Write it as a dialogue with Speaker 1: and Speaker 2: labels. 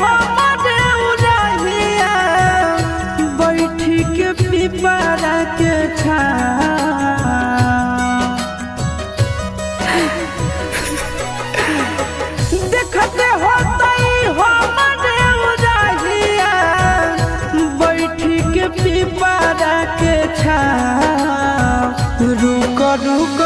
Speaker 1: हमारे उड़हिया बैठी के पिपरा के देखते होतई हमारे उड़हिया बैठी के पिपरा के रुक रुक